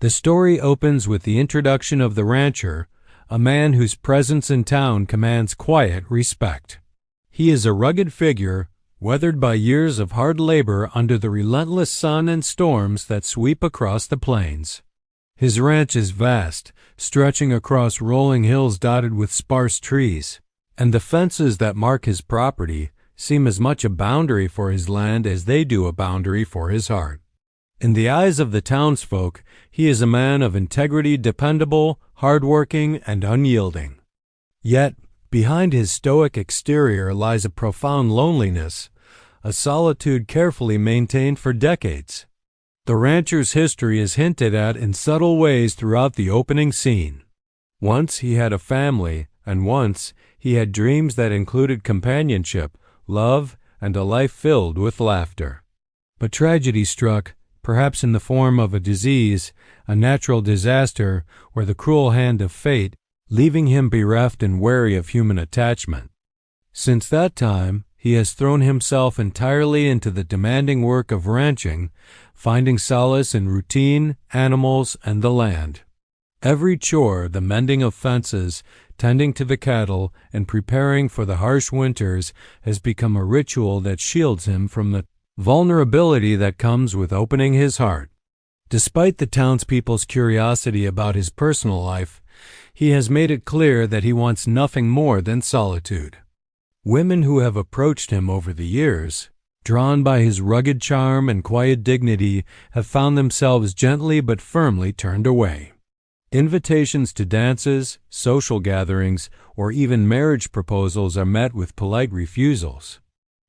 The story opens with the introduction of the rancher, a man whose presence in town commands quiet respect. He is a rugged figure, weathered by years of hard labor under the relentless sun and storms that sweep across the plains. His ranch is vast, stretching across rolling hills dotted with sparse trees, and the fences that mark his property seem as much a boundary for his land as they do a boundary for his heart. In the eyes of the townsfolk, he is a man of integrity, dependable, hardworking, and unyielding. Yet, behind his stoic exterior lies a profound loneliness, a solitude carefully maintained for decades. The rancher's history is hinted at in subtle ways throughout the opening scene. Once he had a family, and once he had dreams that included companionship, love, and a life filled with laughter. But tragedy struck, perhaps in the form of a disease, a natural disaster, or the cruel hand of fate, leaving him bereft and wary of human attachment. Since that time, he has thrown himself entirely into the demanding work of ranching, finding solace in routine, animals, and the land. Every chore, the mending of fences, tending to the cattle, and preparing for the harsh winters, has become a ritual that shields him from the vulnerability that comes with opening his heart. Despite the townspeople's curiosity about his personal life, he has made it clear that he wants nothing more than solitude. Women who have approached him over the years, drawn by his rugged charm and quiet dignity, have found themselves gently but firmly turned away. Invitations to dances, social gatherings, or even marriage proposals are met with polite refusals.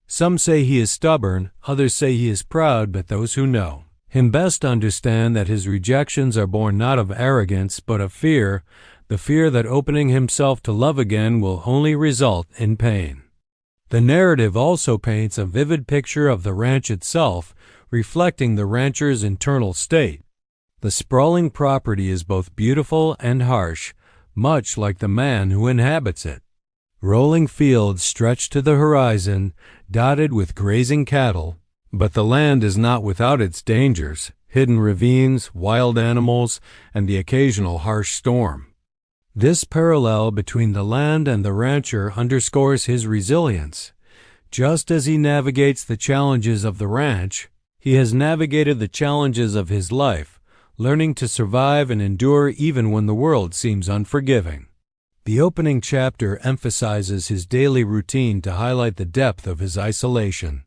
Some say he is stubborn, others say he is proud, but those who know him best understand that his rejections are born not of arrogance but of fear, the fear that opening himself to love again will only result in pain. The narrative also paints a vivid picture of the ranch itself, reflecting the rancher's internal state. The sprawling property is both beautiful and harsh, much like the man who inhabits it. Rolling fields stretch to the horizon, dotted with grazing cattle, but the land is not without its dangers, hidden ravines, wild animals, and the occasional harsh storm. This parallel between the land and the rancher underscores his resilience. Just as he navigates the challenges of the ranch, he has navigated the challenges of his life, learning to survive and endure even when the world seems unforgiving. The opening chapter emphasizes his daily routine to highlight the depth of his isolation.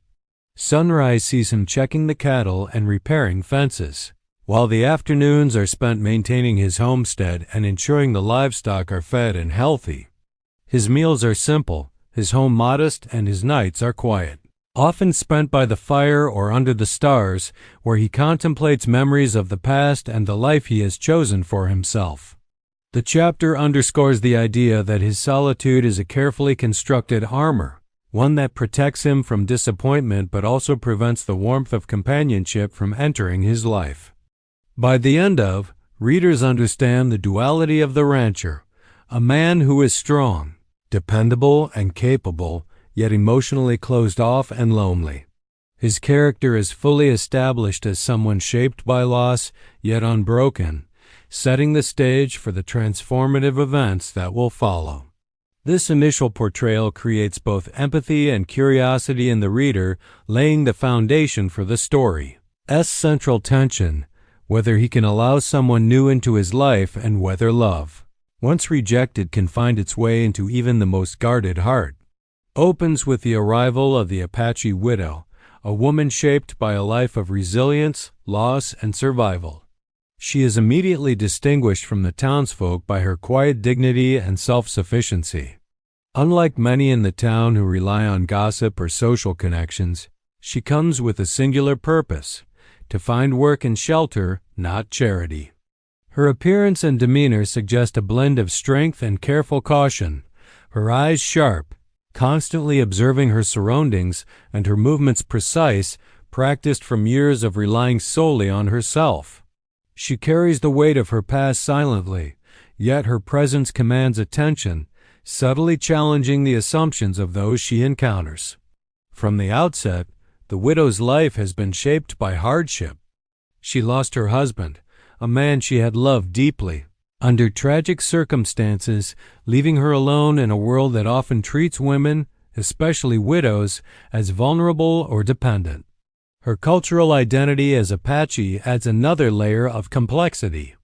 Sunrise sees him checking the cattle and repairing fences, while the afternoons are spent maintaining his homestead and ensuring the livestock are fed and healthy. His meals are simple, his home modest, and his nights are quiet, often spent by the fire or under the stars, where he contemplates memories of the past and the life he has chosen for himself. The chapter underscores the idea that his solitude is a carefully constructed armor, one that protects him from disappointment but also prevents the warmth of companionship from entering his life. By the end of, readers understand the duality of the rancher, a man who is strong, dependable, and capable, yet emotionally closed off and lonely. His character is fully established as someone shaped by loss, yet unbroken, setting the stage for the transformative events that will follow. This initial portrayal creates both empathy and curiosity in the reader, laying the foundation for the story's central tension, whether he can allow someone new into his life and whether love, once rejected, can find its way into even the most guarded heart. Opens with the arrival of the Apache widow, a woman shaped by a life of resilience, loss, and survival. She is immediately distinguished from the townsfolk by her quiet dignity and self-sufficiency. Unlike many in the town who rely on gossip or social connections, she comes with a singular purpose: to find work and shelter, not charity. Her appearance and demeanor suggest a blend of strength and careful caution, her eyes sharp, constantly observing her surroundings, and her movements precise, practiced from years of relying solely on herself. She carries the weight of her past silently, yet her presence commands attention, subtly challenging the assumptions of those she encounters. From the outset, the widow's life has been shaped by hardship. She lost her husband, a man she had loved deeply, under tragic circumstances, leaving her alone in a world that often treats women, especially widows, as vulnerable or dependent. Her cultural identity as Apache adds another layer of complexity.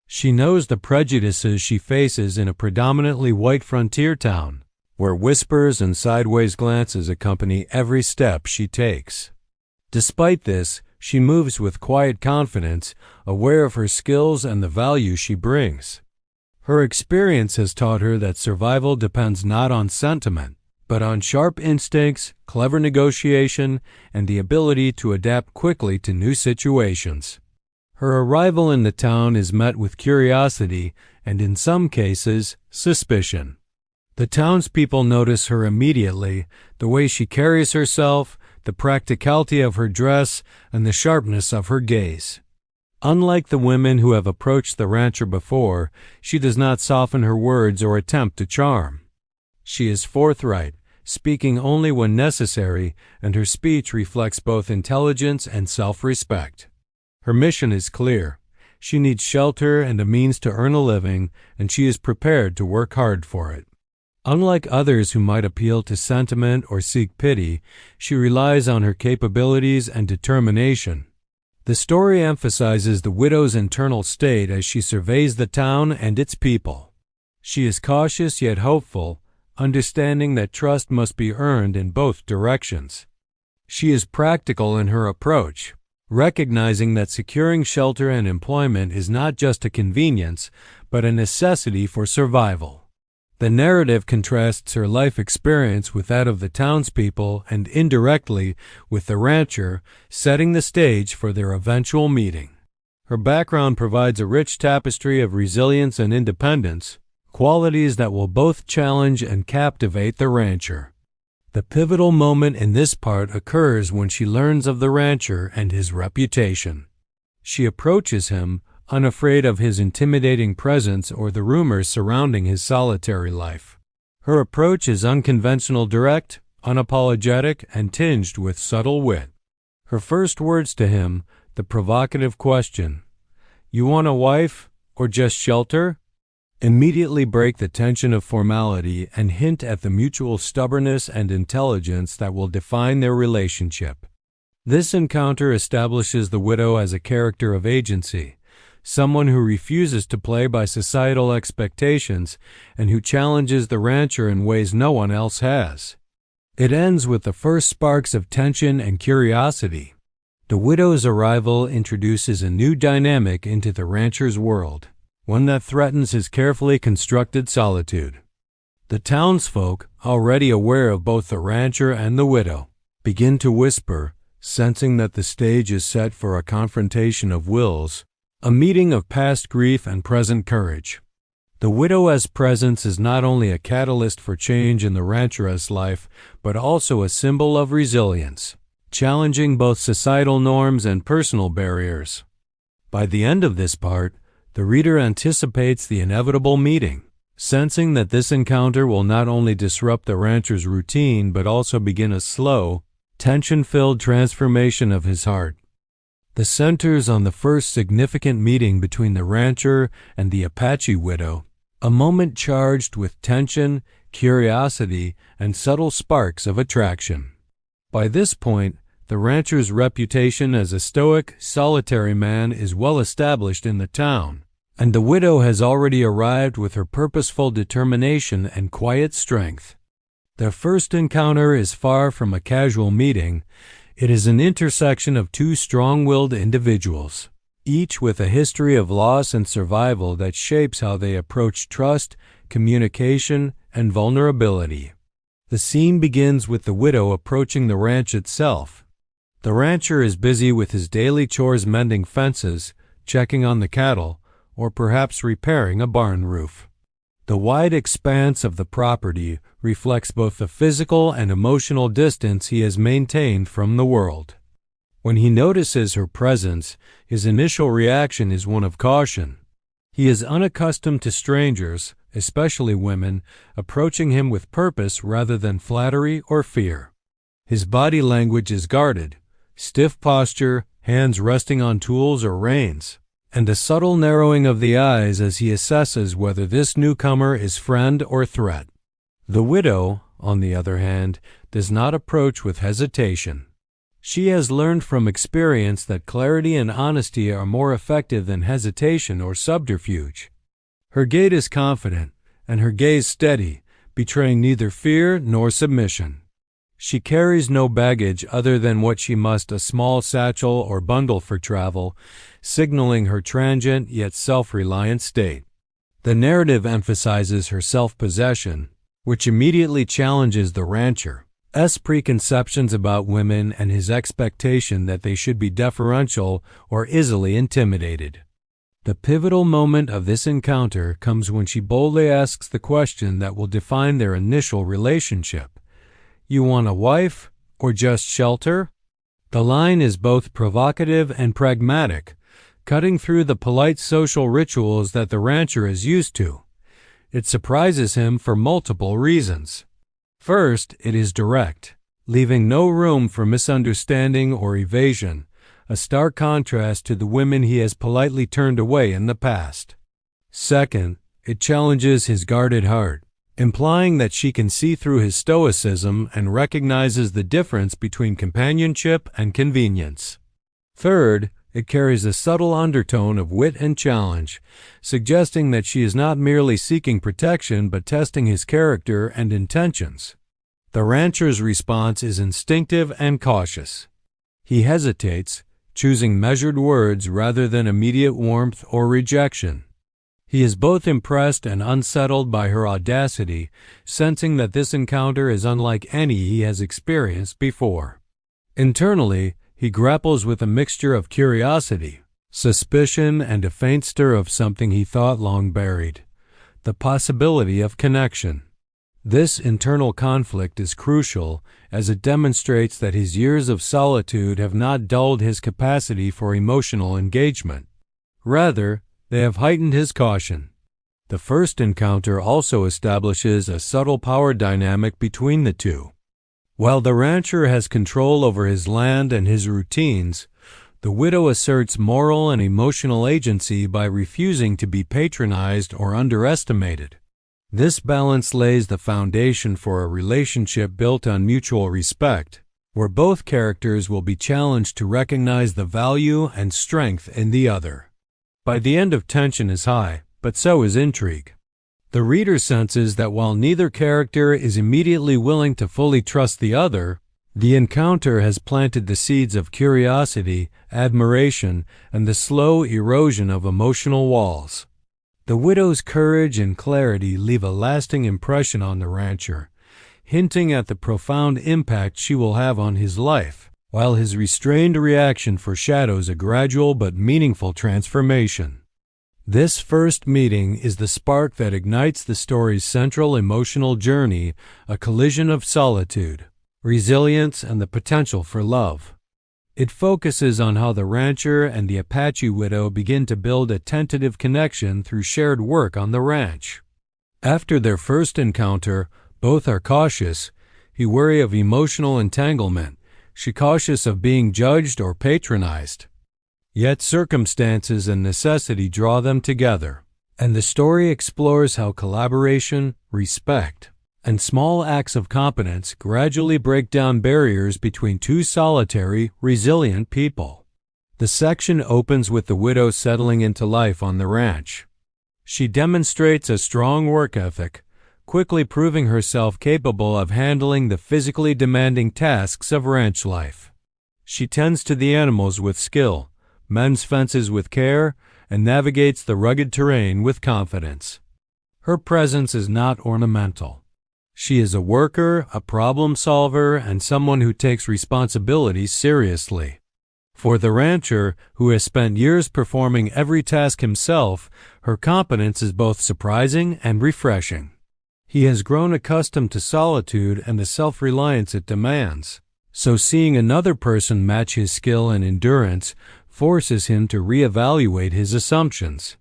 She knows the prejudices she faces in a predominantly white frontier town, where whispers and sideways glances accompany every step she takes. Despite this, she moves with quiet confidence, aware of her skills and the value she brings. Her experience has taught her that survival depends not on sentiment, but on sharp instincts, clever negotiation, and the ability to adapt quickly to new situations. Her arrival in the town is met with curiosity and, in some cases, suspicion. The townspeople notice her immediately, the way she carries herself, the practicality of her dress, and the sharpness of her gaze. Unlike the women who have approached the rancher before, she does not soften her words or attempt to charm. She is forthright, speaking only when necessary, and her speech reflects both intelligence and self-respect. Her mission is clear. She needs shelter and a means to earn a living, and she is prepared to work hard for it. Unlike others who might appeal to sentiment or seek pity, she relies on her capabilities and determination. The story emphasizes the widow's internal state as she surveys the town and its people. She is cautious yet hopeful, understanding that trust must be earned in both directions. She is practical in her approach, recognizing that securing shelter and employment is not just a convenience, but a necessity for survival. The narrative contrasts her life experience with that of the townspeople and indirectly with the rancher, setting the stage for their eventual meeting. Her background provides a rich tapestry of resilience and independence, qualities that will both challenge and captivate the rancher. The pivotal moment in this part occurs when she learns of the rancher and his reputation. She approaches him, unafraid of his intimidating presence or the rumors surrounding his solitary life. Her approach is unconventional, direct, unapologetic, and tinged with subtle wit. Her first words to him, the provocative question, "You want a wife or just shelter?" immediately break the tension of formality and hint at the mutual stubbornness and intelligence that will define their relationship. This encounter establishes the widow as a character of agency, someone who refuses to play by societal expectations and who challenges the rancher in ways no one else has. It ends with the first sparks of tension and curiosity. The widow's arrival introduces a new dynamic into the rancher's world, one that threatens his carefully constructed solitude. The townsfolk, already aware of both the rancher and the widow, begin to whisper, sensing that the stage is set for a confrontation of wills, a meeting of past grief and present courage. The widow's presence is not only a catalyst for change in the rancher's life, but also a symbol of resilience, challenging both societal norms and personal barriers. By the end of this part, the reader anticipates the inevitable meeting, sensing that this encounter will not only disrupt the rancher's routine but also begin a slow, tension-filled transformation of his heart. The centers on the first significant meeting between the rancher and the Apache widow, a moment charged with tension, curiosity, and subtle sparks of attraction. By this point, the rancher's reputation as a stoic, solitary man is well established in the town, and the widow has already arrived with her purposeful determination and quiet strength. Their first encounter is far from a casual meeting. It is an intersection of two strong-willed individuals, each with a history of loss and survival that shapes how they approach trust, communication, and vulnerability. The scene begins with the widow approaching the ranch itself. The rancher is busy with his daily chores, mending fences, checking on the cattle, or perhaps repairing a barn roof. The wide expanse of the property reflects both the physical and emotional distance he has maintained from the world. When he notices her presence, his initial reaction is one of caution. He is unaccustomed to strangers, especially women, approaching him with purpose rather than flattery or fear. His body language is guarded, stiff posture, hands resting on tools or reins, and a subtle narrowing of the eyes as he assesses whether this newcomer is friend or threat. The widow, on the other hand, does not approach with hesitation. She has learned from experience that clarity and honesty are more effective than hesitation or subterfuge. Her gait is confident, and her gaze steady, betraying neither fear nor submission. She carries no baggage other than what she must, a small satchel or bundle for travel, signaling her transient yet self-reliant state. The narrative emphasizes her self-possession, which immediately challenges the rancher's preconceptions about women and his expectation that they should be deferential or easily intimidated. The pivotal moment of this encounter comes when she boldly asks the question that will define their initial relationship. "You want a wife or just shelter?" The line is both provocative and pragmatic, cutting through the polite social rituals that the rancher is used to. It surprises him for multiple reasons. First, it is direct, leaving no room for misunderstanding or evasion, a stark contrast to the women he has politely turned away in the past. Second, it challenges his guarded heart, implying that she can see through his stoicism and recognizes the difference between companionship and convenience. Third, it carries a subtle undertone of wit and challenge, suggesting that she is not merely seeking protection but testing his character and intentions. The rancher's response is instinctive and cautious. He hesitates, choosing measured words rather than immediate warmth or rejection. He is both impressed and unsettled by her audacity, sensing that this encounter is unlike any he has experienced before. Internally, he grapples with a mixture of curiosity, suspicion, and a faint stir of something he thought long buried: the possibility of connection. This internal conflict is crucial, as it demonstrates that his years of solitude have not dulled his capacity for emotional engagement. Rather, they have heightened his caution. The first encounter also establishes a subtle power dynamic between the two. While the rancher has control over his land and his routines, the widow asserts moral and emotional agency by refusing to be patronized or underestimated. This balance lays the foundation for a relationship built on mutual respect, where both characters will be challenged to recognize the value and strength in the other. By the end, tension is high, but so is intrigue. The reader senses that while neither character is immediately willing to fully trust the other, the encounter has planted the seeds of curiosity, admiration, and the slow erosion of emotional walls. The widow's courage and clarity leave a lasting impression on the rancher, hinting at the profound impact she will have on his life, while his restrained reaction foreshadows a gradual but meaningful transformation. This first meeting is the spark that ignites the story's central emotional journey, a collision of solitude, resilience, and the potential for love. It focuses on how the rancher and the Apache widow begin to build a tentative connection through shared work on the ranch. After their first encounter, both are cautious. He wary of emotional entanglement, she cautious of being judged or patronized. Yet circumstances and necessity draw them together, and the story explores how collaboration, respect, and small acts of competence gradually break down barriers between two solitary, resilient people. The section opens with the widow settling into life on the ranch. She demonstrates a strong work ethic, quickly proving herself capable of handling the physically demanding tasks of ranch life. She tends to the animals with skill, mends fences with care, and navigates the rugged terrain with confidence. Her presence is not ornamental. She is a worker, a problem solver, and someone who takes responsibility seriously. For the rancher, who has spent years performing every task himself, her competence is both surprising and refreshing. He has grown accustomed to solitude and the self-reliance it demands, so seeing another person match his skill and endurance forces him to reevaluate his assumptions.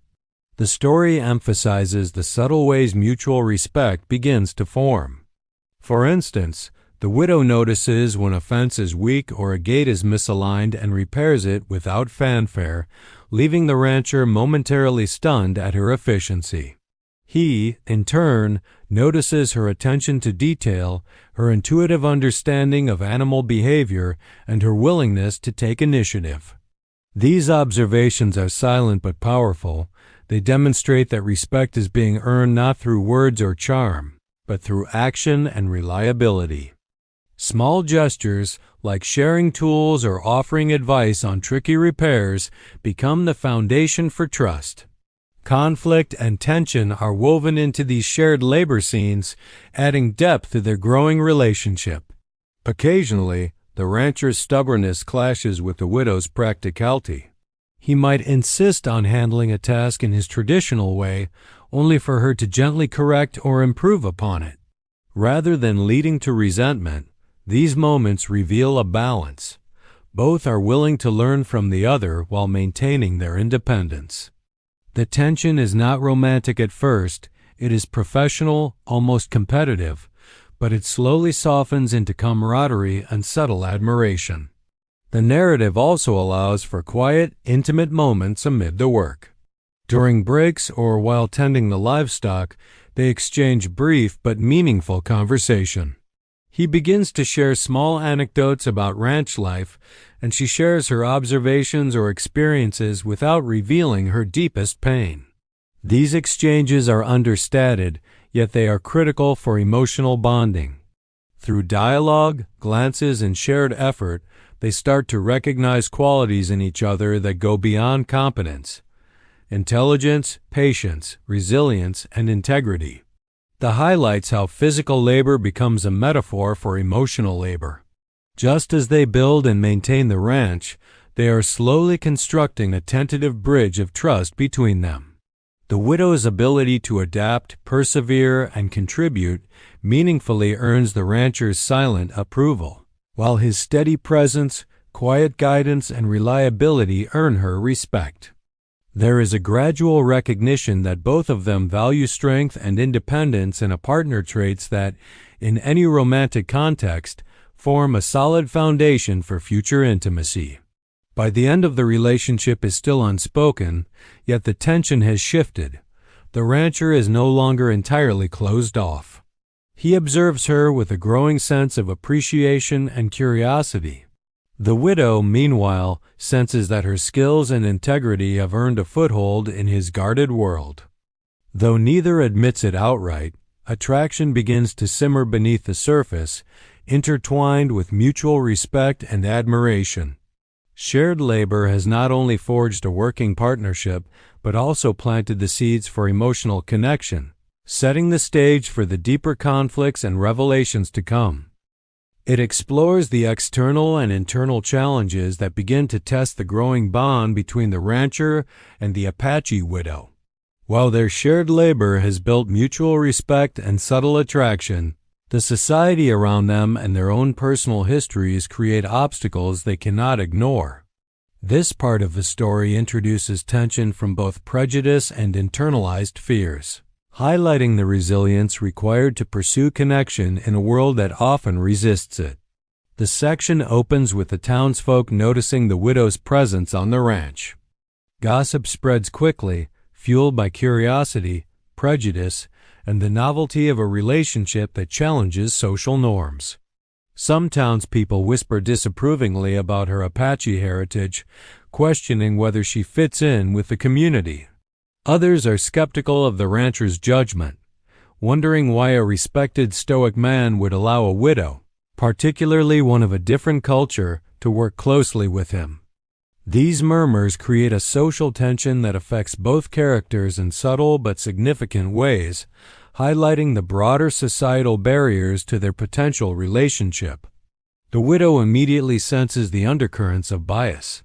The story emphasizes the subtle ways mutual respect begins to form. For instance, the widow notices when a fence is weak or a gate is misaligned and repairs it without fanfare, leaving the rancher momentarily stunned at her efficiency. He, in turn, notices her attention to detail, her intuitive understanding of animal behavior, and her willingness to take initiative. These observations are silent but powerful. They demonstrate that respect is being earned not through words or charm, but through action and reliability. Small gestures, like sharing tools or offering advice on tricky repairs, become the foundation for trust. Conflict and tension are woven into these shared labor scenes, adding depth to their growing relationship. Occasionally, the rancher's stubbornness clashes with the widow's practicality. He might insist on handling a task in his traditional way, only for her to gently correct or improve upon it. Rather than leading to resentment, these moments reveal a balance. Both are willing to learn from the other while maintaining their independence. The tension is not romantic at first. It is professional, almost competitive, but it slowly softens into camaraderie and subtle admiration. The narrative also allows for quiet, intimate moments amid the work. During breaks or while tending the livestock, they exchange brief but meaningful conversation. He begins to share small anecdotes about ranch life, and she shares her observations or experiences without revealing her deepest pain. These exchanges are understated, yet they are critical for emotional bonding. Through dialogue, glances, and shared effort, they start to recognize qualities in each other that go beyond competence: intelligence, patience, resilience, and integrity. The highlights how physical labor becomes a metaphor for emotional labor. Just as they build and maintain the ranch, they are slowly constructing a tentative bridge of trust between them. The widow's ability to adapt, persevere, and contribute meaningfully earns the rancher's silent approval, while his steady presence, quiet guidance, and reliability earn her respect. There is a gradual recognition that both of them value strength and independence in a partner, traits that, in any romantic context, form a solid foundation for future intimacy. By the end of the relationship is still unspoken, yet the tension has shifted. The rancher is no longer entirely closed off. He observes her with a growing sense of appreciation and curiosity. The widow, meanwhile, senses that her skills and integrity have earned a foothold in his guarded world. Though neither admits it outright, attraction begins to simmer beneath the surface, intertwined with mutual respect and admiration. Shared labor has not only forged a working partnership, but also planted the seeds for emotional connection, setting the stage for the deeper conflicts and revelations to come. It explores the external and internal challenges that begin to test the growing bond between the rancher and the Apache widow. While their shared labor has built mutual respect and subtle attraction, the society around them and their own personal histories create obstacles they cannot ignore. This part of the story introduces tension from both prejudice and internalized fears, highlighting the resilience required to pursue connection in a world that often resists it. The section opens with the townsfolk noticing the widow's presence on the ranch. Gossip spreads quickly, fueled by curiosity, prejudice, and the novelty of a relationship that challenges social norms. Some townspeople whisper disapprovingly about her Apache heritage, questioning whether she fits in with the community. Others are skeptical of the rancher's judgment, wondering why a respected stoic man would allow a widow, particularly one of a different culture, to work closely with him. These murmurs create a social tension that affects both characters in subtle but significant ways, highlighting the broader societal barriers to their potential relationship. The widow immediately senses the undercurrents of bias.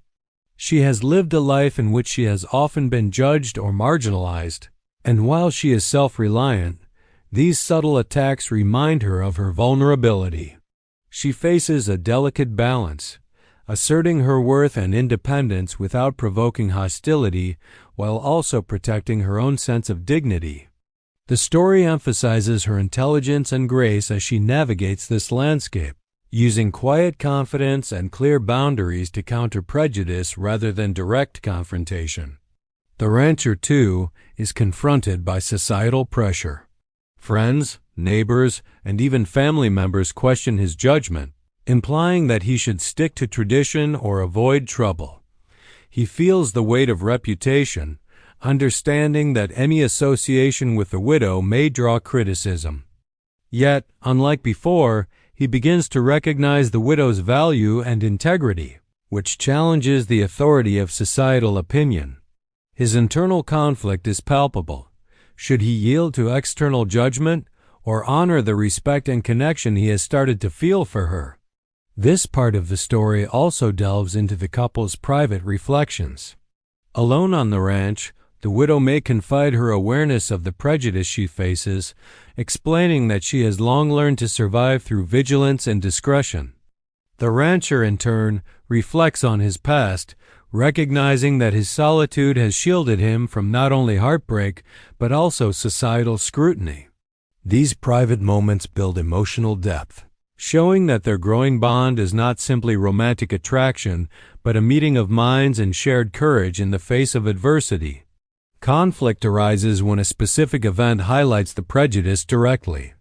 She has lived a life in which she has often been judged or marginalized, and while she is self-reliant, these subtle attacks remind her of her vulnerability. She faces a delicate balance, asserting her worth and independence without provoking hostility, while also protecting her own sense of dignity. The story emphasizes her intelligence and grace as she navigates this landscape, using quiet confidence and clear boundaries to counter prejudice rather than direct confrontation. The rancher, too, is confronted by societal pressure. Friends, neighbors, and even family members question his judgment, implying that he should stick to tradition or avoid trouble. He feels the weight of reputation, understanding that any association with the widow may draw criticism. Yet, unlike before, he begins to recognize the widow's value and integrity, which challenges the authority of societal opinion. His internal conflict is palpable. Should he yield to external judgment or honor the respect and connection he has started to feel for her? This part of the story also delves into the couple's private reflections. Alone on the ranch, the widow may confide her awareness of the prejudice she faces, explaining that she has long learned to survive through vigilance and discretion. The rancher, in turn, reflects on his past, recognizing that his solitude has shielded him from not only heartbreak, but also societal scrutiny. These private moments build emotional depth, showing that their growing bond is not simply romantic attraction, but a meeting of minds and shared courage in the face of adversity. Conflict arises when a specific event highlights the prejudice directly.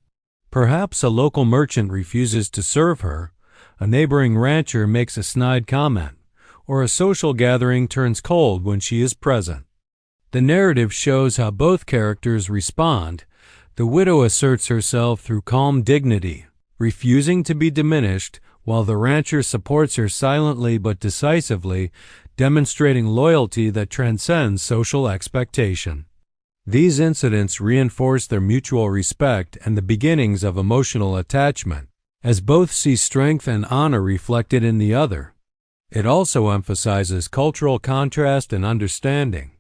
Perhaps a local merchant refuses to serve her, a neighboring rancher makes a snide comment, or a social gathering turns cold when she is present. The narrative shows how both characters respond. The widow asserts herself through calm dignity, refusing to be diminished, while the rancher supports her silently but decisively, demonstrating loyalty that transcends social expectation. These incidents reinforce their mutual respect and the beginnings of emotional attachment, as both see strength and honor reflected in the other. It also emphasizes cultural contrast and understanding.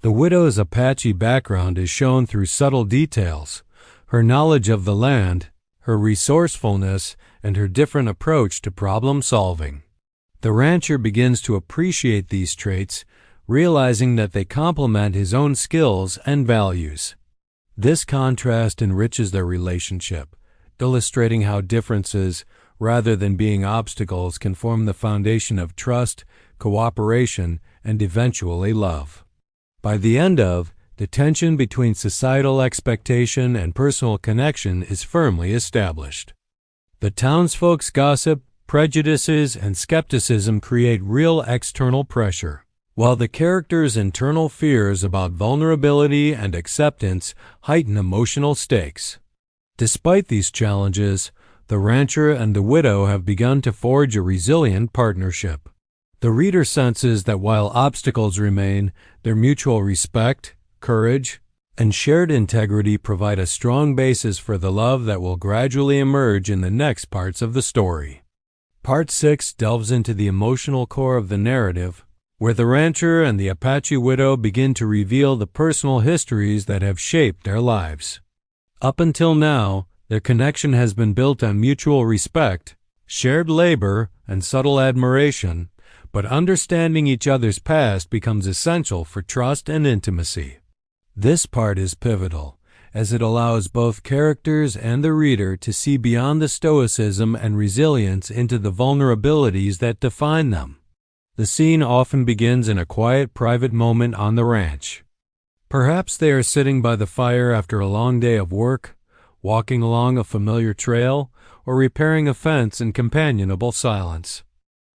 The widow's Apache background is shown through subtle details, her knowledge of the land, her resourcefulness, and her different approach to problem solving. The rancher begins to appreciate these traits, realizing that they complement his own skills and values. This contrast enriches their relationship, illustrating how differences, rather than being obstacles, can form the foundation of trust, cooperation, and eventually love. By the end of, the tension between societal expectation and personal connection is firmly established. The townsfolk's gossip, prejudices, and skepticism create real external pressure, while the characters' internal fears about vulnerability and acceptance heighten emotional stakes. Despite these challenges, the rancher and the widow have begun to forge a resilient partnership. The reader senses that while obstacles remain, their mutual respect, courage, and shared integrity provide a strong basis for the love that will gradually emerge in the next parts of the story. Part 6 delves into the emotional core of the narrative, where the rancher and the Apache widow begin to reveal the personal histories that have shaped their lives. Up until now, their connection has been built on mutual respect, shared labor, and subtle admiration, but understanding each other's past becomes essential for trust and intimacy. This part is pivotal, as it allows both characters and the reader to see beyond the stoicism and resilience into the vulnerabilities that define them. The scene often begins in a quiet, private moment on the ranch. Perhaps they are sitting by the fire after a long day of work, walking along a familiar trail, or repairing a fence in companionable silence.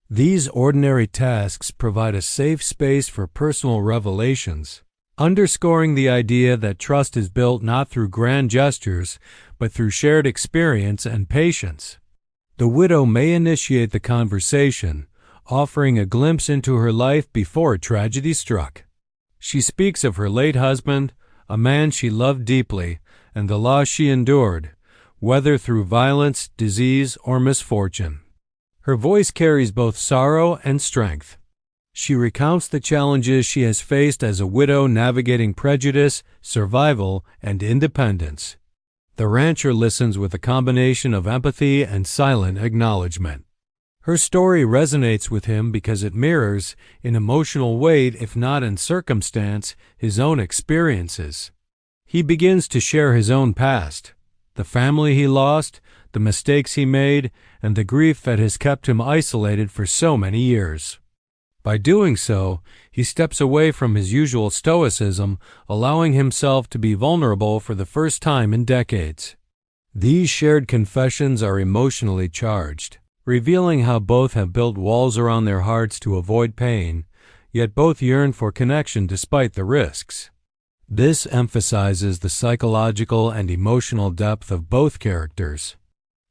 These ordinary tasks provide a safe space for personal revelations, underscoring the idea that trust is built not through grand gestures, but through shared experience and patience. The widow may initiate the conversation, offering a glimpse into her life before tragedy struck. She speaks of her late husband, a man she loved deeply, and the loss she endured, whether through violence, disease, or misfortune. Her voice carries both sorrow and strength. She recounts the challenges she has faced as a widow navigating prejudice, survival, and independence. The rancher listens with a combination of empathy and silent acknowledgement. Her story resonates with him because it mirrors, in emotional weight if not in circumstance, his own experiences. He begins to share his own past, the family he lost, the the mistakes he made, and the grief that has kept him isolated for so many years. By doing so, he steps away from his usual stoicism, allowing himself to be vulnerable for the first time in decades. These shared confessions are emotionally charged, revealing how both have built walls around their hearts to avoid pain, yet both yearn for connection despite the risks. This emphasizes the psychological and emotional depth of both characters.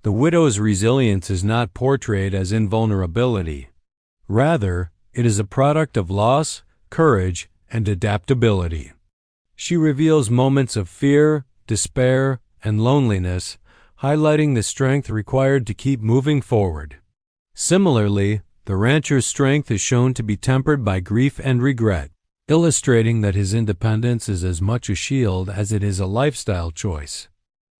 The widow's resilience is not portrayed as invulnerability. Rather, it is a product of loss, courage, and adaptability. She reveals moments of fear, despair, and loneliness, highlighting the strength required to keep moving forward. Similarly, the rancher's strength is shown to be tempered by grief and regret, illustrating that his independence is as much a shield as it is a lifestyle choice.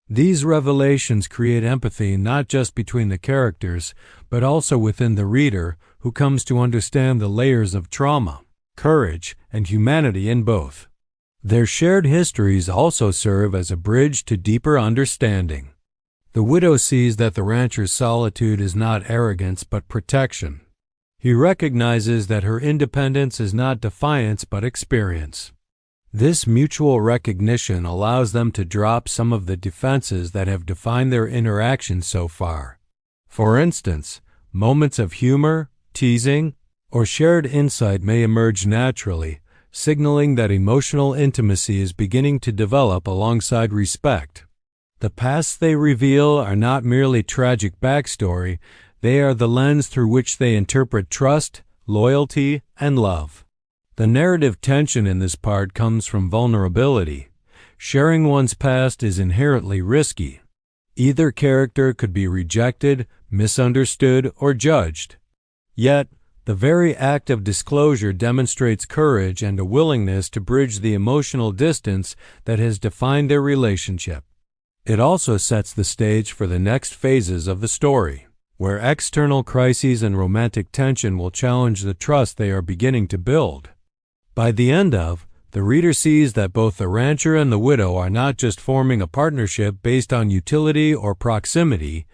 These revelations create empathy not just between the characters, but also within the reader, who comes to understand the layers of trauma, courage, and humanity in both. Their shared histories also serve as a bridge to deeper understanding. The widow sees that the rancher's solitude is not arrogance but protection. He recognizes that her independence is not defiance but experience. This mutual recognition allows them to drop some of the defenses that have defined their interactions so far. For instance, moments of humor, teasing, or shared insight may emerge naturally, signaling that emotional intimacy is beginning to develop alongside respect. The pasts they reveal are not merely tragic backstory, they are the lens through which they interpret trust, loyalty, and love. The narrative tension in this part comes from vulnerability. Sharing one's past is inherently risky. Either character could be rejected, misunderstood, or judged. Yet, the very act of disclosure demonstrates courage and a willingness to bridge the emotional distance that has defined their relationship. It also sets the stage for the next phases of the story, where external crises and romantic tension will challenge the trust they are beginning to build. By the end the reader sees that both the rancher and the widow are not just forming a partnership based on utility or proximity,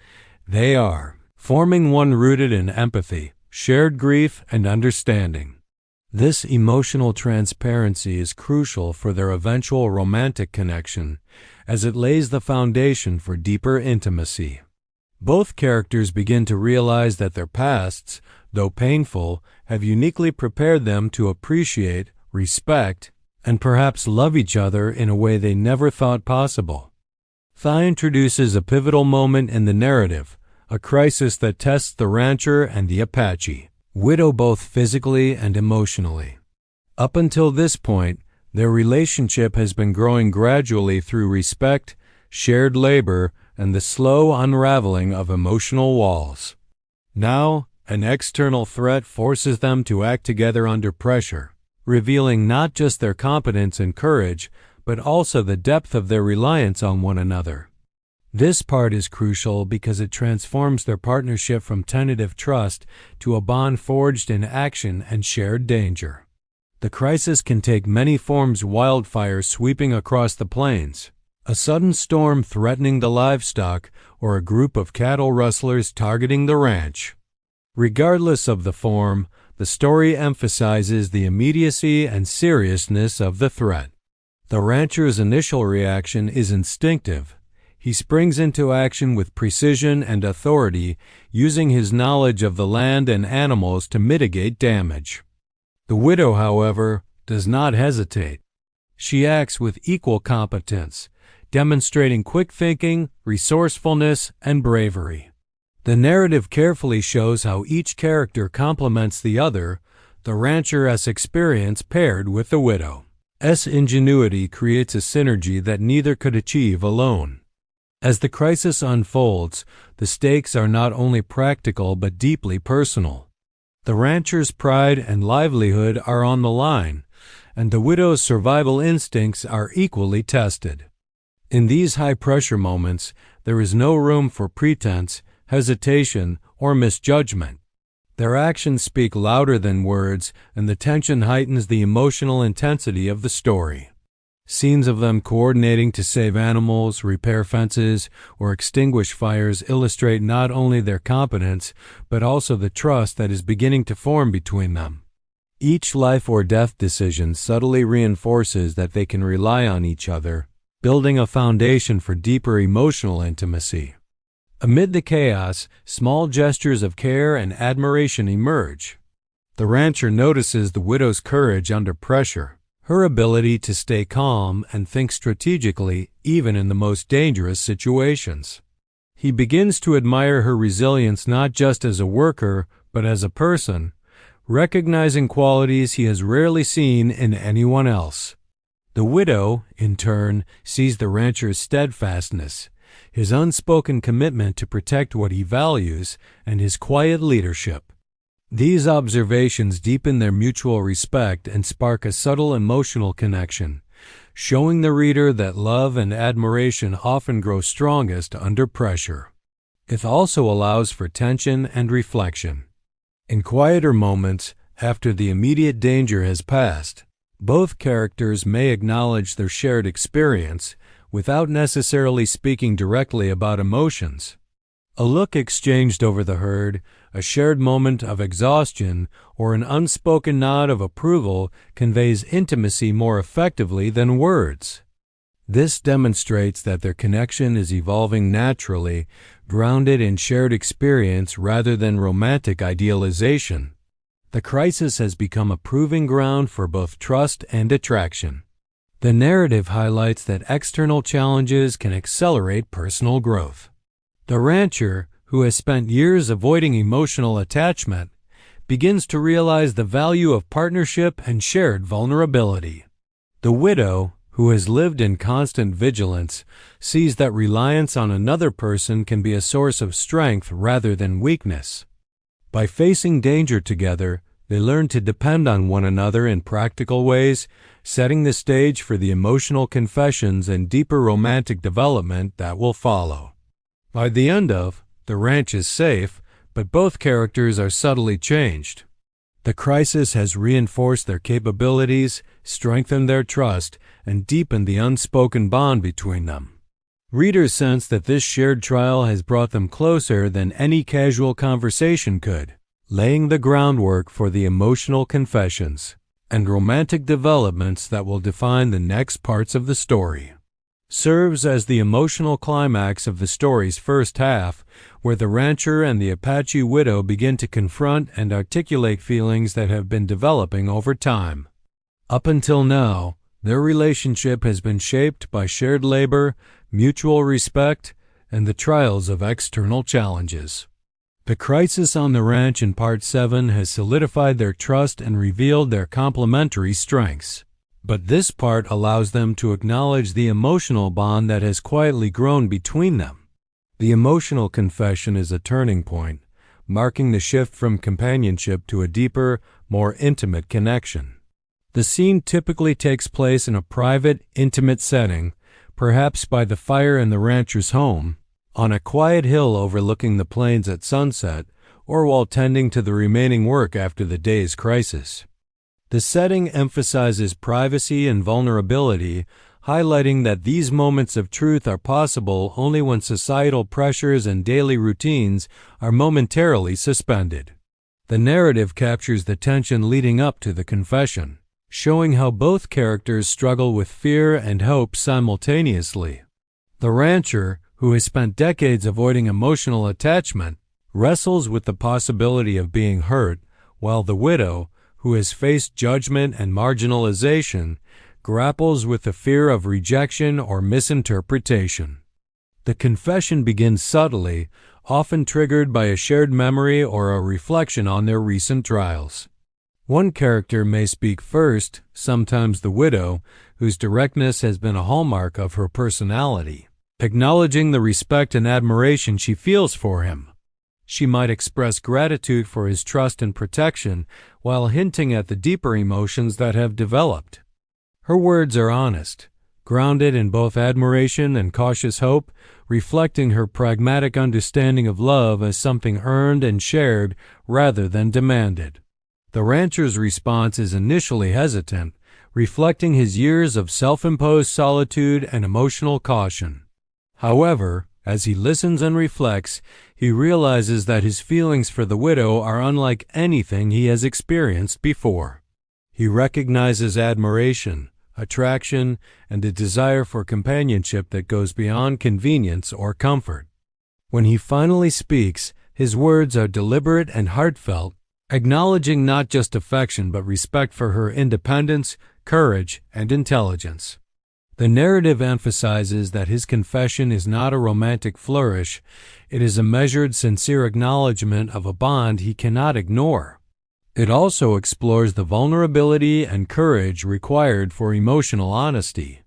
they are forming one rooted in empathy, shared grief, and understanding. This emotional transparency is crucial for their eventual romantic connection, as it lays the foundation for deeper intimacy. Both characters begin to realize that their pasts, though painful, have uniquely prepared them to appreciate, respect, and perhaps love each other in a way they never thought possible. Thigh introduces a pivotal moment in the narrative, a crisis that tests the rancher and the Apache, widow both physically and emotionally. Up until this point, their relationship has been growing gradually through respect, shared labor, and the slow unraveling of emotional walls. Now, an external threat forces them to act together under pressure, revealing not just their competence and courage, but also the depth of their reliance on one another. This part is crucial because it transforms their partnership from tentative trust to a bond forged in action and shared danger. The crisis can take many forms: wildfire sweeping across the plains, a sudden storm threatening the livestock, or a group of cattle rustlers targeting the ranch. Regardless of the form, the story emphasizes the immediacy and seriousness of the threat. The rancher's initial reaction is instinctive. He springs into action with precision and authority, using his knowledge of the land and animals to mitigate damage. The widow, however, does not hesitate. She acts with equal competence, demonstrating quick thinking, resourcefulness, and bravery. The narrative carefully shows how each character complements the other, the rancher's experience paired with the widow's ingenuity creates a synergy that neither could achieve alone. As the crisis unfolds, the stakes are not only practical but deeply personal. The rancher's pride and livelihood are on the line, and the widow's survival instincts are equally tested. In these high-pressure moments, there is no room for pretense, hesitation, or misjudgment. Their actions speak louder than words, and the tension heightens the emotional intensity of the story. Scenes of them coordinating to save animals, repair fences, or extinguish fires illustrate not only their competence, but also the trust that is beginning to form between them. Each life or death decision subtly reinforces that they can rely on each other, building a foundation for deeper emotional intimacy. Amid the chaos, small gestures of care and admiration emerge. The rancher notices the widow's courage under pressure, her ability to stay calm and think strategically even in the most dangerous situations. He begins to admire her resilience not just as a worker, but as a person, recognizing qualities he has rarely seen in anyone else. The widow, in turn, sees the rancher's steadfastness, his unspoken commitment to protect what he values, and his quiet leadership. These observations deepen their mutual respect and spark a subtle emotional connection, showing the reader that love and admiration often grow strongest under pressure. It also allows for tension and reflection. In quieter moments, after the immediate danger has passed, both characters may acknowledge their shared experience without necessarily speaking directly about emotions. A look exchanged over the herd, a shared moment of exhaustion, or an unspoken nod of approval conveys intimacy more effectively than words. This demonstrates that their connection is evolving naturally, grounded in shared experience rather than romantic idealization. The crisis has become a proving ground for both trust and attraction. The narrative highlights that external challenges can accelerate personal growth. The rancher, who has spent years avoiding emotional attachment, begins to realize the value of partnership and shared vulnerability. The widow, who has lived in constant vigilance, sees that reliance on another person can be a source of strength rather than weakness. By facing danger together, they learn to depend on one another in practical ways, setting the stage for the emotional confessions and deeper romantic development that will follow. By the end of The Ranch is Safe, but both characters are subtly changed. The crisis has reinforced their capabilities, strengthened their trust, and deepened the unspoken bond between them. Readers sense that this shared trial has brought them closer than any casual conversation could, laying the groundwork for the emotional confessions and romantic developments that will define the next parts of the story. Serves as the emotional climax of the story's first half, where the rancher and the Apache widow begin to confront and articulate feelings that have been developing over time. Up until now, their relationship has been shaped by shared labor, mutual respect, and the trials of external challenges. The crisis on the ranch in Part 7 has solidified their trust and revealed their complementary strengths. But this part allows them to acknowledge the emotional bond that has quietly grown between them. The emotional confession is a turning point, marking the shift from companionship to a deeper, more intimate connection. The scene typically takes place in a private, intimate setting, perhaps by the fire in the rancher's home, on a quiet hill overlooking the plains at sunset, or while tending to the remaining work after the day's crisis. The setting emphasizes privacy and vulnerability, highlighting that these moments of truth are possible only when societal pressures and daily routines are momentarily suspended. The narrative captures the tension leading up to the confession, showing how both characters struggle with fear and hope simultaneously. The rancher, who has spent decades avoiding emotional attachment, wrestles with the possibility of being hurt, while the widow, who has faced judgment and marginalization, grapples with the fear of rejection or misinterpretation. The confession begins subtly, often triggered by a shared memory or a reflection on their recent trials. One character may speak first, sometimes the widow, whose directness has been a hallmark of her personality, acknowledging the respect and admiration she feels for him. She might express gratitude for his trust and protection while hinting at the deeper emotions that have developed. Her words are honest, grounded in both admiration and cautious hope, reflecting her pragmatic understanding of love as something earned and shared rather than demanded. The rancher's response is initially hesitant, reflecting his years of self-imposed solitude and emotional caution. However, as he listens and reflects, he realizes that his feelings for the widow are unlike anything he has experienced before. He recognizes admiration, attraction, and a desire for companionship that goes beyond convenience or comfort. When he finally speaks, his words are deliberate and heartfelt, acknowledging not just affection but respect for her independence, courage, and intelligence. The narrative emphasizes that his confession is not a romantic flourish, it is a measured, sincere acknowledgement of a bond he cannot ignore. It also explores the vulnerability and courage required for emotional honesty.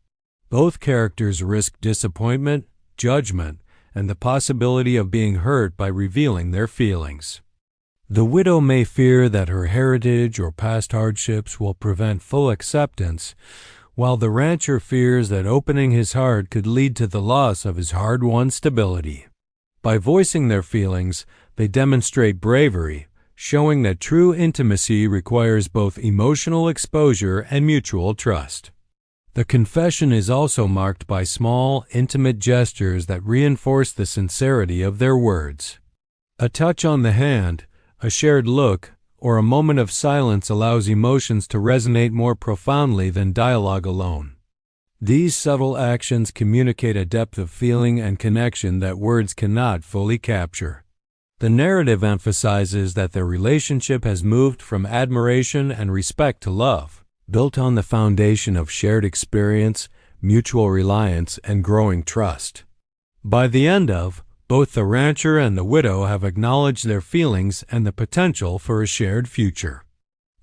Both characters risk disappointment, judgment, and the possibility of being hurt by revealing their feelings. The widow may fear that her heritage or past hardships will prevent full acceptance, while the rancher fears that opening his heart could lead to the loss of his hard-won stability. By voicing their feelings, they demonstrate bravery, showing that true intimacy requires both emotional exposure and mutual trust. The confession is also marked by small, intimate gestures that reinforce the sincerity of their words. A touch on the hand, a shared look, or a moment of silence allows emotions to resonate more profoundly than dialogue alone. These subtle actions communicate a depth of feeling and connection that words cannot fully capture. The narrative emphasizes that their relationship has moved from admiration and respect to love, built on the foundation of shared experience, mutual reliance, and growing trust. By the end of, both the rancher and the widow have acknowledged their feelings and the potential for a shared future.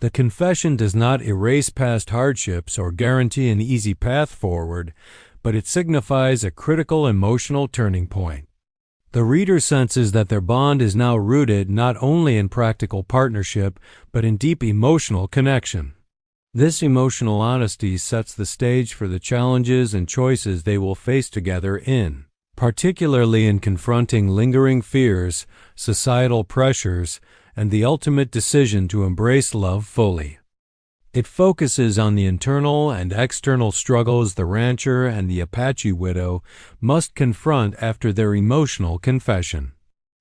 The confession does not erase past hardships or guarantee an easy path forward, but it signifies a critical emotional turning point. The reader senses that their bond is now rooted not only in practical partnership, but in deep emotional connection. This emotional honesty sets the stage for the challenges and choices they will face together particularly in confronting lingering fears, societal pressures, and the ultimate decision to embrace love fully. It focuses on the internal and external struggles the rancher and the Apache widow must confront after their emotional confession.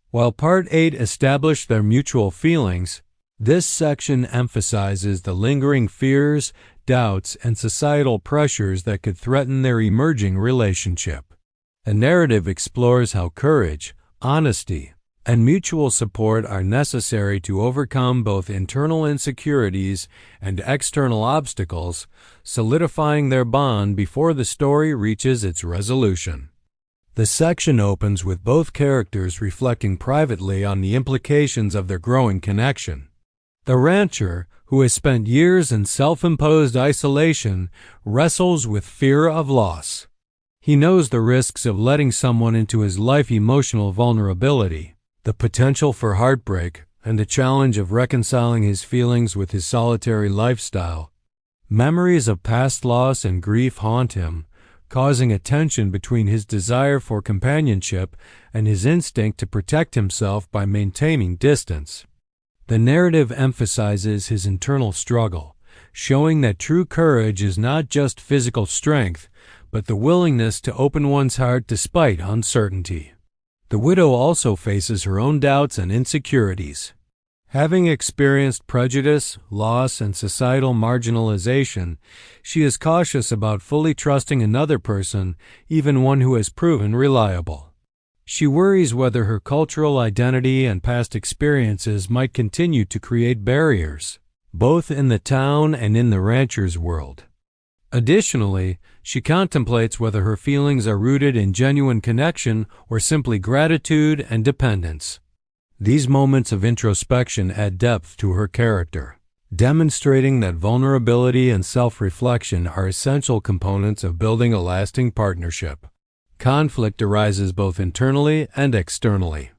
While Part 8 established their mutual feelings, this section emphasizes the lingering fears, doubts, and societal pressures that could threaten their emerging relationship. The narrative explores how courage, honesty, and mutual support are necessary to overcome both internal insecurities and external obstacles, solidifying their bond before the story reaches its resolution. The section opens with both characters reflecting privately on the implications of their growing connection. The rancher, who has spent years in self-imposed isolation, wrestles with fear of loss. He knows the risks of letting someone into his life, emotional vulnerability, the potential for heartbreak, and the challenge of reconciling his feelings with his solitary lifestyle. Memories of past loss and grief haunt him, causing a tension between his desire for companionship and his instinct to protect himself by maintaining distance. The narrative emphasizes his internal struggle, showing that true courage is not just physical strength, but the willingness to open one's heart despite uncertainty. The widow also faces her own doubts and insecurities. Having experienced prejudice, loss, and societal marginalization, she is cautious about fully trusting another person, even one who has proven reliable. She worries whether her cultural identity and past experiences might continue to create barriers, both in the town and in the rancher's world. Additionally, she contemplates whether her feelings are rooted in genuine connection or simply gratitude and dependence. These moments of introspection add depth to her character, demonstrating that vulnerability and self-reflection are essential components of building a lasting partnership. Conflict arises both internally and externally.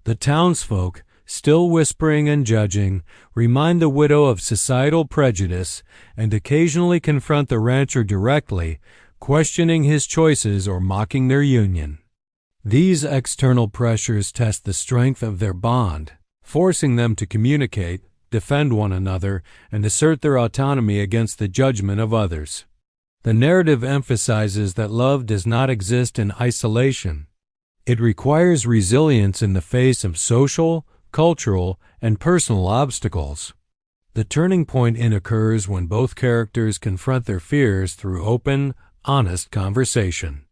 The townsfolk, still whispering and judging, remind the widow of societal prejudice and occasionally confront the rancher directly, questioning his choices or mocking their union. These external pressures test the strength of their bond, forcing them to communicate, defend one another, and assert their autonomy against the judgment of others. The narrative emphasizes that love does not exist in isolation. It requires resilience in the face of social, cultural, and personal obstacles. The turning point occurs when both characters confront their fears through open, honest conversation.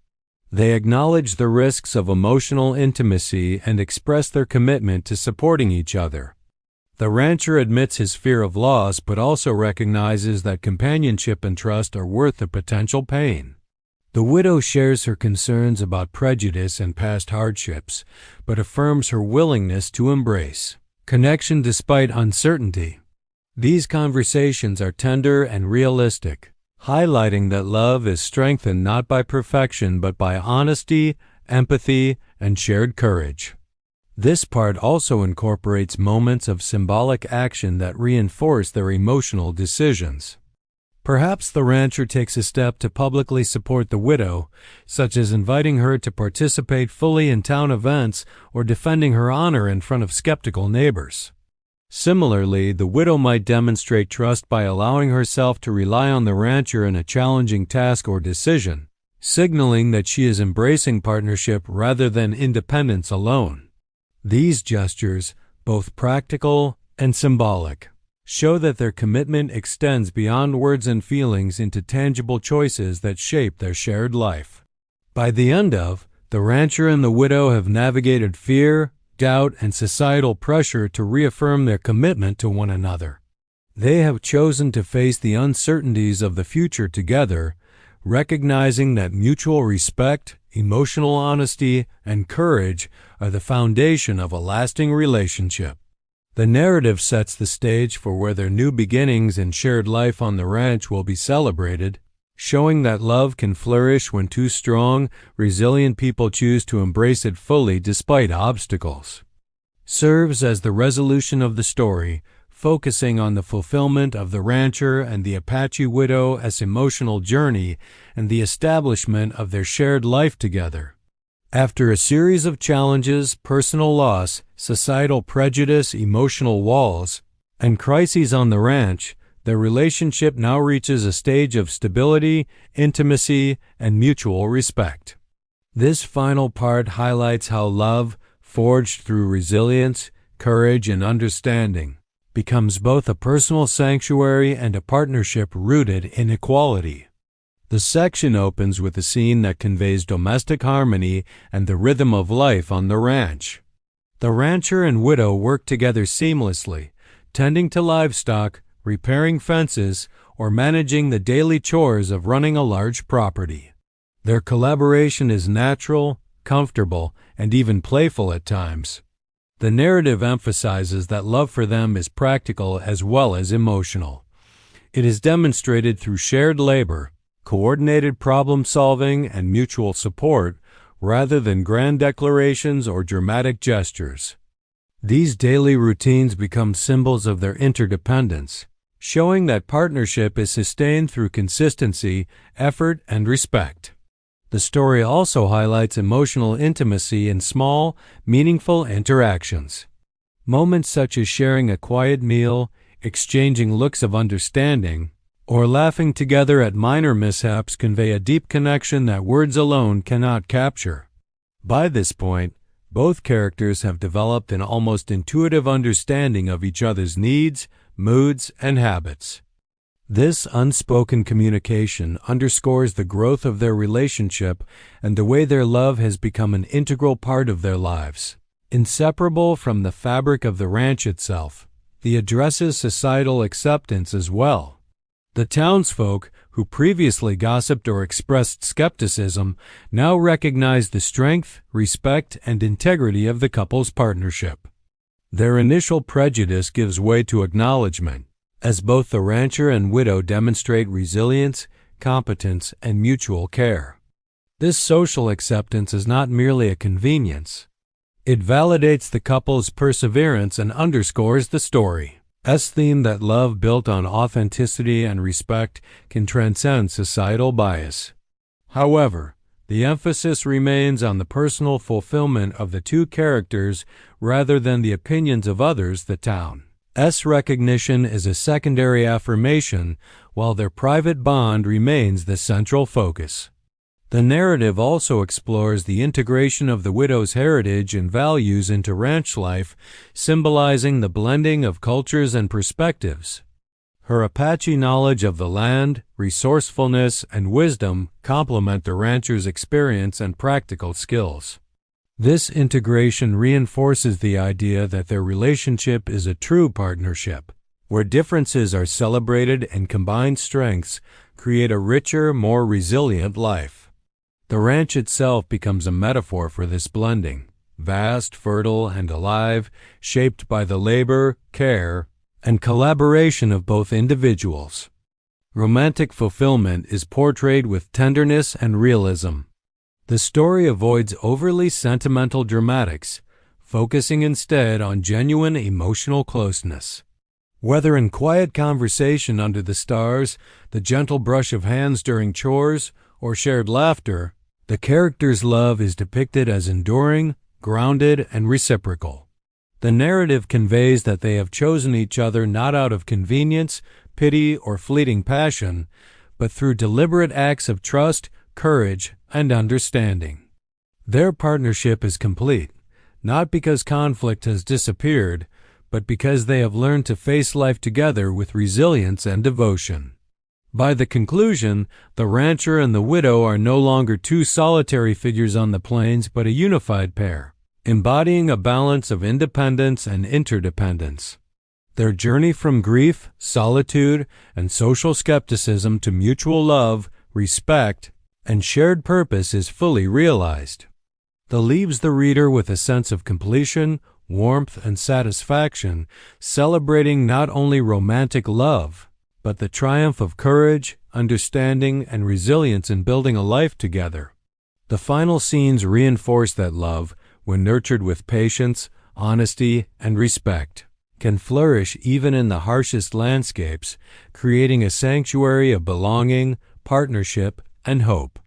They acknowledge the risks of emotional intimacy and express their commitment to supporting each other. The rancher admits his fear of loss but also recognizes that companionship and trust are worth the potential pain. The widow shares her concerns about prejudice and past hardships, but affirms her willingness to embrace connection despite uncertainty. These conversations are tender and realistic, highlighting that love is strengthened not by perfection but by honesty, empathy, and shared courage. This part also incorporates moments of symbolic action that reinforce their emotional decisions. Perhaps the rancher takes a step to publicly support the widow, such as inviting her to participate fully in town events or defending her honor in front of skeptical neighbors. Similarly, the widow might demonstrate trust by allowing herself to rely on the rancher in a challenging task or decision, signaling that she is embracing partnership rather than independence alone. These gestures, both practical and symbolic, show that their commitment extends beyond words and feelings into tangible choices that shape their shared life. By the end of, the rancher and the widow have navigated fear, doubt, and societal pressure to reaffirm their commitment to one another. They have chosen to face the uncertainties of the future together, recognizing that mutual respect, emotional honesty, and courage are the foundation of a lasting relationship. The narrative sets the stage for where their new beginnings and shared life on the ranch will be celebrated, showing that love can flourish when two strong, resilient people choose to embrace it fully despite obstacles. Serves as the resolution of the story, focusing on the fulfillment of the rancher and the Apache widow as emotional journey and the establishment of their shared life together. After a series of challenges, personal loss, societal prejudice, emotional walls, and crises on the ranch, their relationship now reaches a stage of stability, intimacy, and mutual respect. This final part highlights how love, forged through resilience, courage, and understanding, becomes both a personal sanctuary and a partnership rooted in equality. The section opens with a scene that conveys domestic harmony and the rhythm of life on the ranch. The rancher and widow work together seamlessly, tending to livestock, repairing fences, or managing the daily chores of running a large property. Their collaboration is natural, comfortable, and even playful at times. The narrative emphasizes that love for them is practical as well as emotional. It is demonstrated through shared labor, coordinated problem-solving, and mutual support, rather than grand declarations or dramatic gestures. These daily routines become symbols of their interdependence, showing that partnership is sustained through consistency, effort, and respect. The story also highlights emotional intimacy in small, meaningful interactions. Moments such as sharing a quiet meal, exchanging looks of understanding, or laughing together at minor mishaps convey a deep connection that words alone cannot capture. By this point, both characters have developed an almost intuitive understanding of each other's needs, moods, and habits. This unspoken communication underscores the growth of their relationship and the way their love has become an integral part of their lives. Inseparable from the fabric of the ranch itself, it addresses societal acceptance as well. The townsfolk, who previously gossiped or expressed skepticism, now recognize the strength, respect, and integrity of the couple's partnership. Their initial prejudice gives way to acknowledgement, as both the rancher and widow demonstrate resilience, competence, and mutual care. This social acceptance is not merely a convenience. It validates the couple's perseverance and underscores the story's theme that love built on authenticity and respect can transcend societal bias. However, the emphasis remains on the personal fulfillment of the two characters rather than the opinions of others. The town recognition is a secondary affirmation, while their private bond remains the central focus. The narrative also explores the integration of the widow's heritage and values into ranch life, symbolizing the blending of cultures and perspectives. Her Apache knowledge of the land, resourcefulness, and wisdom complement the rancher's experience and practical skills. This integration reinforces the idea that their relationship is a true partnership, where differences are celebrated and combined strengths create a richer, more resilient life. The ranch itself becomes a metaphor for this blending, vast, fertile, and alive, shaped by the labor, care, and collaboration of both individuals. Romantic fulfillment is portrayed with tenderness and realism. The story avoids overly sentimental dramatics, focusing instead on genuine emotional closeness. Whether in quiet conversation under the stars, the gentle brush of hands during chores, or shared laughter, the characters' love is depicted as enduring, grounded, and reciprocal. The narrative conveys that they have chosen each other not out of convenience, pity, or fleeting passion, but through deliberate acts of trust, courage, and understanding. Their partnership is complete, not because conflict has disappeared, but because they have learned to face life together with resilience and devotion. By the conclusion, the rancher and the widow are no longer two solitary figures on the plains, but a unified pair, embodying a balance of independence and interdependence. Their journey from grief, solitude, and social skepticism to mutual love, respect, and shared purpose is fully realized. It leaves the reader with a sense of completion, warmth, and satisfaction, celebrating not only romantic love, but the triumph of courage, understanding, and resilience in building a life together. The final scenes reinforce that love, when nurtured with patience, honesty, and respect, can flourish even in the harshest landscapes, creating a sanctuary of belonging, partnership, and hope.